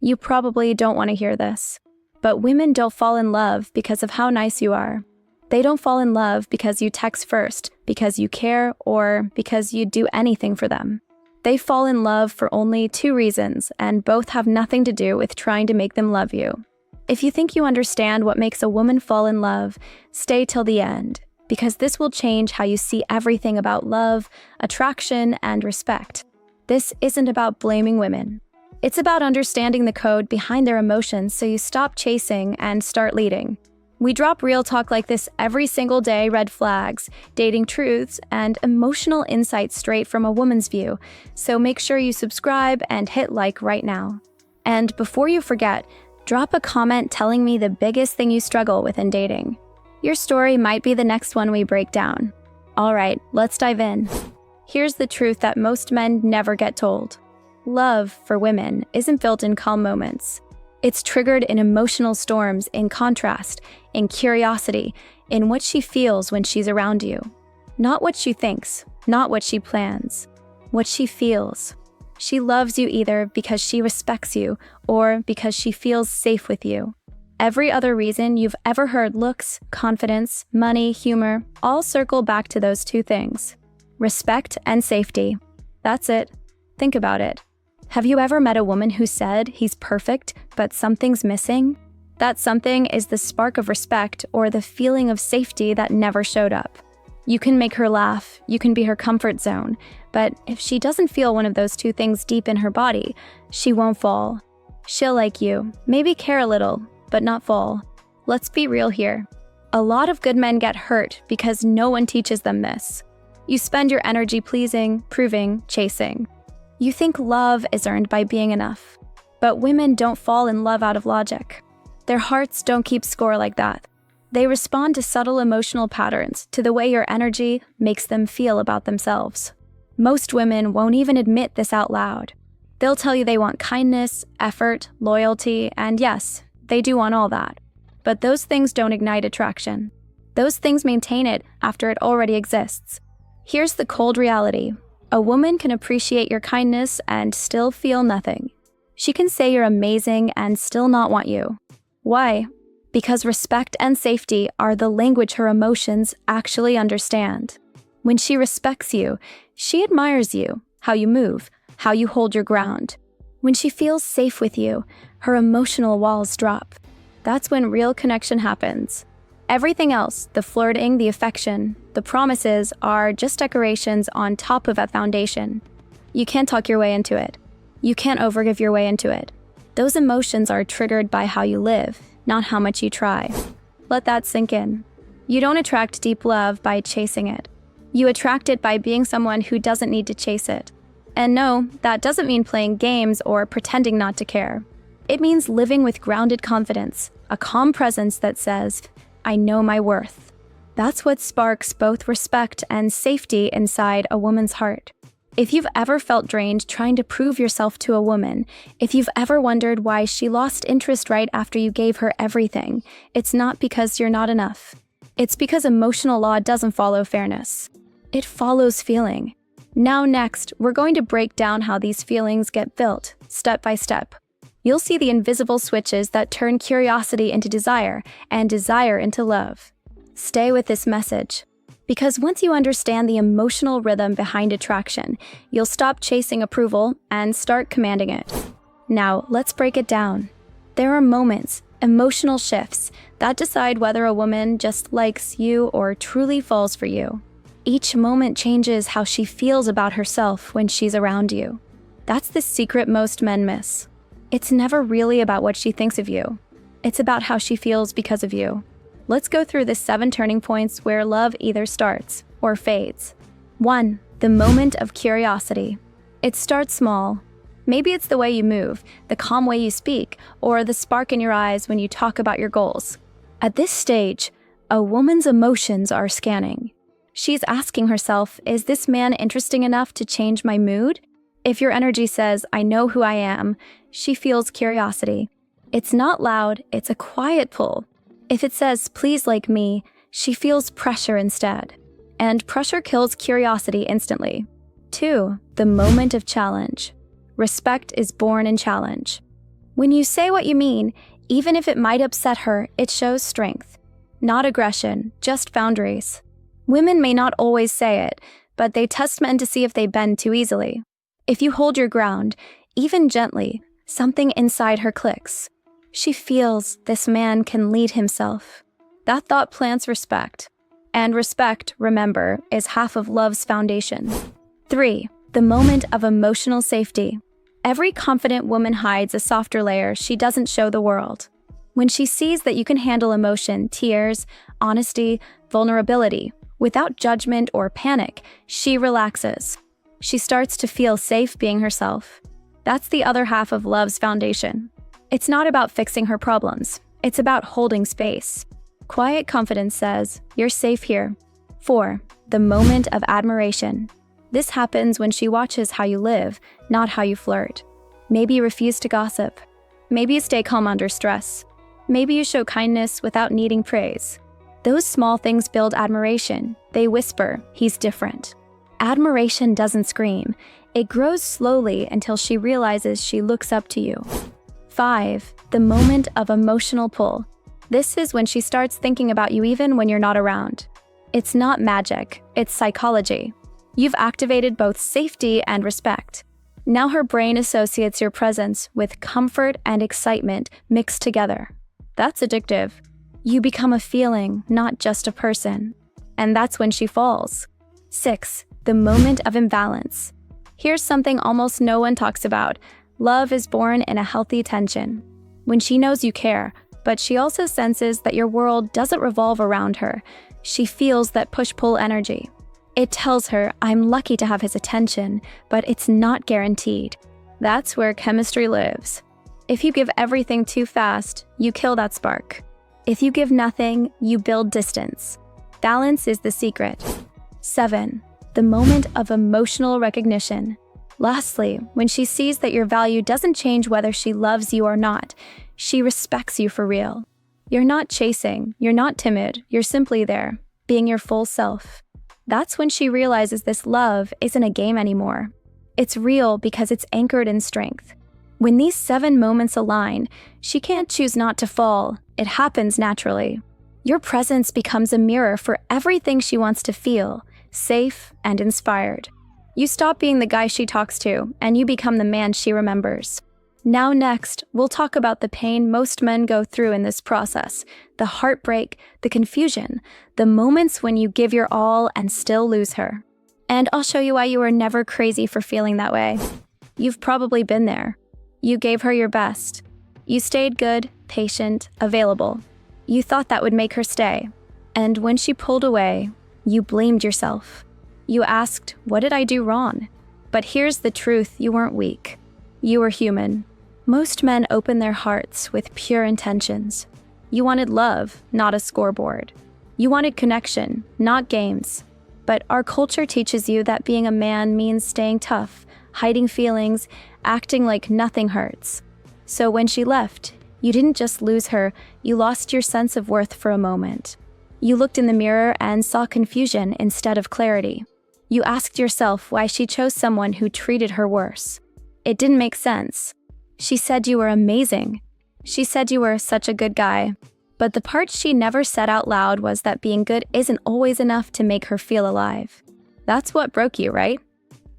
You probably don't want to hear this, but women don't fall in love because of how nice you are. They don't fall in love because you text first, because you care, or because you do anything for them. They fall in love for only 2 reasons, and both have nothing to do with trying to make them love you. If you think you understand what makes a woman fall in love, stay till the end, because this will change how you see everything about love, attraction, and respect. This isn't about blaming women. It's about understanding the code behind their emotions so you stop chasing and start leading. We drop real talk like this every single day: red flags, dating truths, and emotional insights straight from a woman's view, so make sure you subscribe and hit like right now. And before you forget, drop a comment telling me the biggest thing you struggle with in dating. Your story might be the next one we break down. All right, let's dive in. Here's the truth that most men never get told. Love, for women, isn't built in calm moments. It's triggered in emotional storms, in contrast, in curiosity, in what she feels when she's around you. Not what she thinks, not what she plans, what she feels. She loves you either because she respects you or because she feels safe with you. Every other reason you've ever heard: looks, confidence, money, humor, all circle back to those 2 things. Respect and safety. That's it. Think about it. Have you ever met a woman who said he's perfect, but something's missing? That something is the spark of respect or the feeling of safety that never showed up. You can make her laugh, you can be her comfort zone, but if she doesn't feel one of those 2 things deep in her body, she won't fall. She'll like you, maybe care a little, but not fall. Let's be real here. A lot of good men get hurt because no one teaches them this. You spend your energy pleasing, proving, chasing. You think love is earned by being enough. But women don't fall in love out of logic. Their hearts don't keep score like that. They respond to subtle emotional patterns, to the way your energy makes them feel about themselves. Most women won't even admit this out loud. They'll tell you they want kindness, effort, loyalty, and yes, they do want all that. But those things don't ignite attraction. Those things maintain it after it already exists. Here's the cold reality. A woman can appreciate your kindness and still feel nothing. She can say you're amazing and still not want you. Why? Because respect and safety are the language her emotions actually understand. When she respects you, she admires you, how you move, how you hold your ground. When she feels safe with you, her emotional walls drop. That's when real connection happens. Everything else, the flirting, the affection, the promises, are just decorations on top of a foundation. You can't talk your way into it. You can't overgive your way into it. Those emotions are triggered by how you live, not how much you try. Let that sink in. You don't attract deep love by chasing it. You attract it by being someone who doesn't need to chase it. And no, that doesn't mean playing games or pretending not to care. It means living with grounded confidence, a calm presence that says, I know my worth. That's what sparks both respect and safety inside a woman's heart. If you've ever felt drained trying to prove yourself to a woman, if you've ever wondered why she lost interest right after you gave her everything, it's not because you're not enough. It's because emotional law doesn't follow fairness. It follows feeling. Now next, we're going to break down how these feelings get built, step by step. You'll see the invisible switches that turn curiosity into desire and desire into love. Stay with this message. Because once you understand the emotional rhythm behind attraction, you'll stop chasing approval and start commanding it. Now, let's break it down. There are moments, emotional shifts, that decide whether a woman just likes you or truly falls for you. Each moment changes how she feels about herself when she's around you. That's the secret most men miss. It's never really about what she thinks of you. It's about how she feels because of you. Let's go through the 7 turning points where love either starts or fades. 1. The moment of curiosity. It starts small. Maybe it's the way you move, the calm way you speak, or the spark in your eyes when you talk about your goals. At this stage, a woman's emotions are scanning. She's asking herself, is this man interesting enough to change my mood? If your energy says, I know who I am, she feels curiosity. It's not loud, it's a quiet pull. If it says, please like me, she feels pressure instead. And pressure kills curiosity instantly. 2. The moment of challenge. Respect is born in challenge. When you say what you mean, even if it might upset her, it shows strength. Not aggression, just boundaries. Women may not always say it, but they test men to see if they bend too easily. If you hold your ground, even gently, something inside her clicks. She feels this man can lead himself. That thought plants respect. And respect, remember, is half of love's foundation. 3. The moment of emotional safety. Every confident woman hides a softer layer she doesn't show the world. When she sees that you can handle emotion, tears, honesty, vulnerability, without judgment or panic, she relaxes. She starts to feel safe being herself. That's the other half of love's foundation. It's not about fixing her problems. It's about holding space. Quiet confidence says, "You're safe here." 4. The moment of admiration. This happens when she watches how you live, not how you flirt. Maybe you refuse to gossip. Maybe you stay calm under stress. Maybe you show kindness without needing praise. Those small things build admiration. They whisper, "He's different." Admiration doesn't scream. It grows slowly until she realizes she looks up to you. 5. The moment of emotional pull. This is when she starts thinking about you even when you're not around. It's not magic, it's psychology. You've activated both safety and respect. Now her brain associates your presence with comfort and excitement mixed together. That's addictive. You become a feeling, not just a person. And that's when she falls. 6. The moment of imbalance. Here's something almost no one talks about. Love is born in a healthy tension. When she knows you care, but she also senses that your world doesn't revolve around her, she feels that push-pull energy. It tells her, "I'm lucky to have his attention, but it's not guaranteed." That's where chemistry lives. If you give everything too fast, you kill that spark. If you give nothing, you build distance. Balance is the secret. 7. The moment of emotional recognition. Lastly, when she sees that your value doesn't change whether she loves you or not, she respects you for real. You're not chasing, you're not timid, you're simply there, being your full self. That's when she realizes this love isn't a game anymore. It's real because it's anchored in strength. When these 7 moments align, she can't choose not to fall. It happens naturally. Your presence becomes a mirror for everything she wants to feel, safe and inspired. You stop being the guy she talks to, and you become the man she remembers. Now next, we'll talk about the pain most men go through in this process, the heartbreak, the confusion, the moments when you give your all and still lose her. And I'll show you why you were never crazy for feeling that way. You've probably been there. You gave her your best. You stayed good, patient, available. You thought that would make her stay. And when she pulled away, you blamed yourself. You asked, "What did I do wrong?" But here's the truth, you weren't weak. You were human. Most men open their hearts with pure intentions. You wanted love, not a scoreboard. You wanted connection, not games. But our culture teaches you that being a man means staying tough, hiding feelings, acting like nothing hurts. So when she left, you didn't just lose her, you lost your sense of worth for a moment. You looked in the mirror and saw confusion instead of clarity. You asked yourself why she chose someone who treated her worse. It didn't make sense. She said you were amazing. She said you were such a good guy. But the part she never said out loud was that being good isn't always enough to make her feel alive. That's what broke you, right?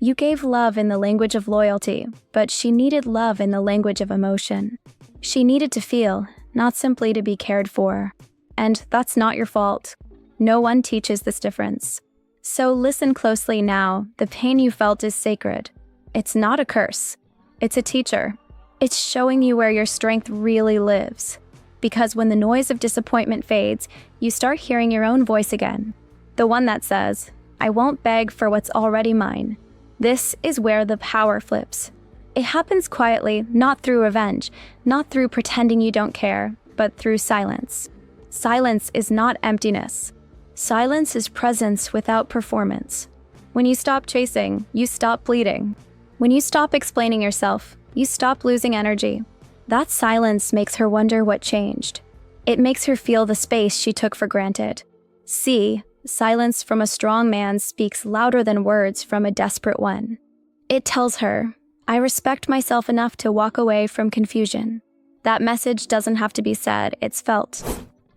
You gave love in the language of loyalty, but she needed love in the language of emotion. She needed to feel, not simply to be cared for. And that's not your fault. No one teaches this difference. So listen closely now. The pain you felt is sacred. It's not a curse. It's a teacher. It's showing you where your strength really lives. Because when the noise of disappointment fades, you start hearing your own voice again. The one that says, "I won't beg for what's already mine." This is where the power flips. It happens quietly, not through revenge, not through pretending you don't care, but through silence. Silence is not emptiness. Silence is presence without performance. When you stop chasing, you stop bleeding. When you stop explaining yourself, you stop losing energy. That silence makes her wonder what changed. It makes her feel the space she took for granted. See, silence from a strong man speaks louder than words from a desperate one. It tells her, "I respect myself enough to walk away from confusion." That message doesn't have to be said, it's felt.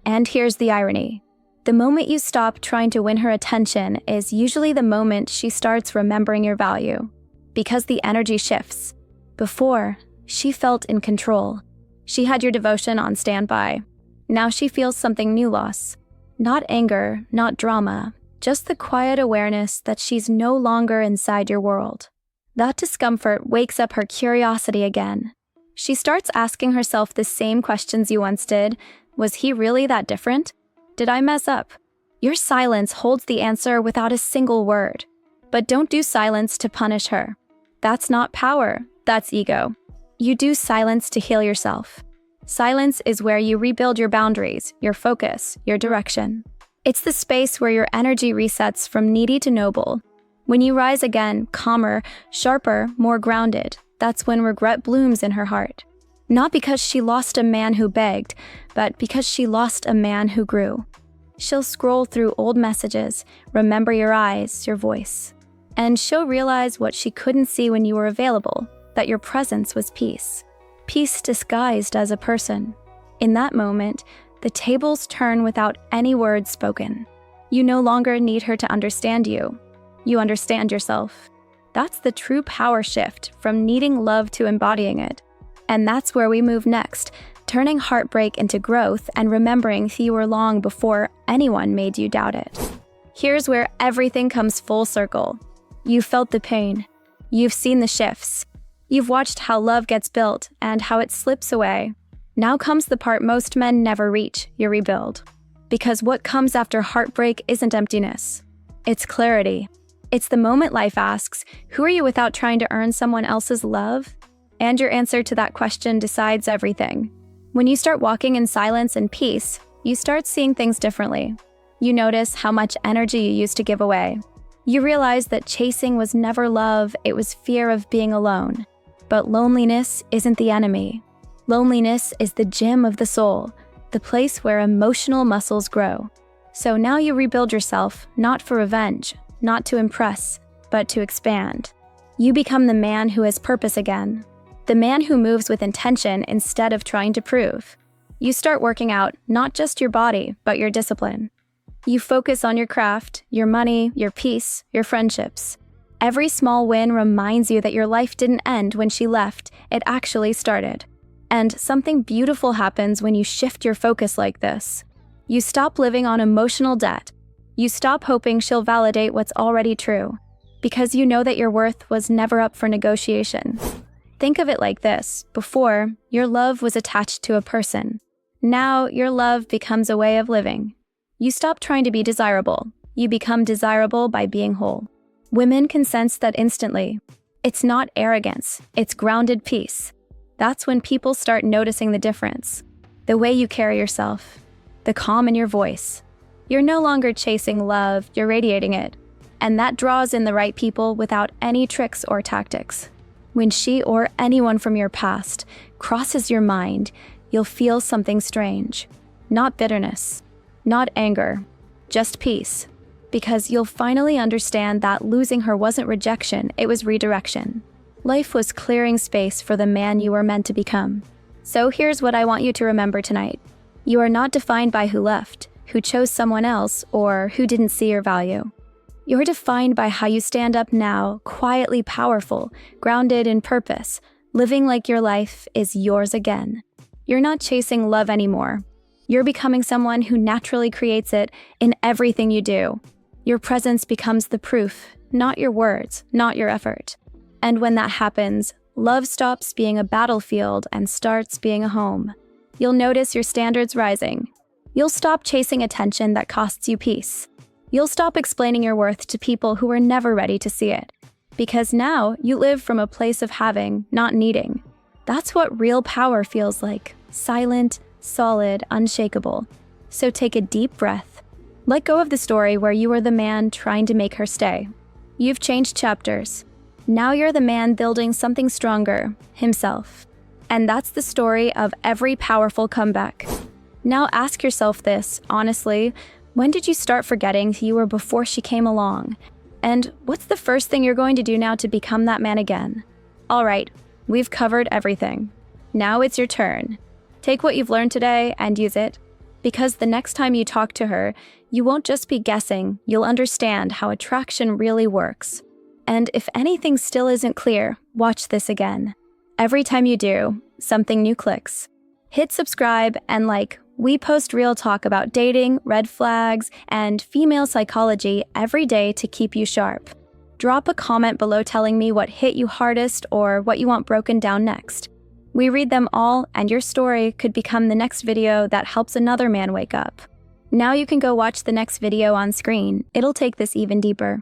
And here's the irony. The moment you stop trying to win her attention is usually the moment she starts remembering your value. Because the energy shifts. Before, she felt in control. She had your devotion on standby. Now she feels something new loss. Not anger, not drama, just the quiet awareness that she's no longer inside your world. That discomfort wakes up her curiosity again. She starts asking herself the same questions you once did. Was he really that different? Did I mess up? Your silence holds the answer without a single word. But don't do silence to punish her. That's not power, that's ego. You do silence to heal yourself. Silence is where you rebuild your boundaries, your focus, your direction. It's the space where your energy resets from needy to noble. When you rise again, calmer, sharper, more grounded, that's when regret blooms in her heart. Not because she lost a man who begged, but because she lost a man who grew. She'll scroll through old messages, remember your eyes, your voice. And she'll realize what she couldn't see when you were available, that your presence was peace. Peace disguised as a person. In that moment, the tables turn without any words spoken. You no longer need her to understand you. You understand yourself. That's the true power shift from needing love to embodying it. And that's where we move next, turning heartbreak into growth and remembering you were long before anyone made you doubt it. Here's where everything comes full circle. You've felt the pain. You've seen the shifts. You've watched how love gets built and how it slips away. Now comes the part most men never reach, your rebuild. Because what comes after heartbreak isn't emptiness. It's clarity. It's the moment life asks, who are you without trying to earn someone else's love? And your answer to that question decides everything. When you start walking in silence and peace, you start seeing things differently. You notice how much energy you used to give away. You realize that chasing was never love, it was fear of being alone. But loneliness isn't the enemy. Loneliness is the gym of the soul, the place where emotional muscles grow. So now you rebuild yourself, not for revenge, not to impress, but to expand. You become the man who has purpose again, the man who moves with intention instead of trying to prove. You start working out not just your body, but your discipline. You focus on your craft, your money, your peace, your friendships. Every small win reminds you that your life didn't end when she left, it actually started. And something beautiful happens when you shift your focus like this. You stop living on emotional debt. You stop hoping she'll validate what's already true, because you know that your worth was never up for negotiation. Think of it like this. Before, your love was attached to a person. Now, your love becomes a way of living. You stop trying to be desirable. You become desirable by being whole. Women can sense that instantly. It's not arrogance, it's grounded peace. That's when people start noticing the difference. The way you carry yourself, the calm in your voice. You're no longer chasing love, you're radiating it. And that draws in the right people without any tricks or tactics. When she or anyone from your past crosses your mind, you'll feel something strange. Not bitterness, not anger, just peace. Because you'll finally understand that losing her wasn't rejection, it was redirection. Life was clearing space for the man you were meant to become. So here's what I want you to remember tonight. You are not defined by who left, who chose someone else, or who didn't see your value. You're defined by how you stand up now, quietly powerful, grounded in purpose, living like your life is yours again. You're not chasing love anymore. You're becoming someone who naturally creates it in everything you do. Your presence becomes the proof, not your words, not your effort. And when that happens, love stops being a battlefield and starts being a home. You'll notice your standards rising. You'll stop chasing attention that costs you peace. You'll stop explaining your worth to people who were never ready to see it. Because now you live from a place of having, not needing. That's what real power feels like. Silent, solid, unshakable. So take a deep breath. Let go of the story where you were the man trying to make her stay. You've changed chapters. Now you're the man building something stronger, himself. And that's the story of every powerful comeback. Now ask yourself this, honestly, when did you start forgetting who you were before she came along? And what's the first thing you're going to do now to become that man again? All right, we've covered everything. Now it's your turn. Take what you've learned today and use it, because the next time you talk to her, you won't just be guessing, you'll understand how attraction really works. And if anything still isn't clear, watch this again. Every time you do, something new clicks. Hit subscribe and like. We post real talk about dating, red flags, and female psychology every day to keep you sharp. Drop a comment below telling me what hit you hardest or what you want broken down next. We read them all, and your story could become the next video that helps another man wake up. Now you can go watch the next video on screen. It'll take this even deeper.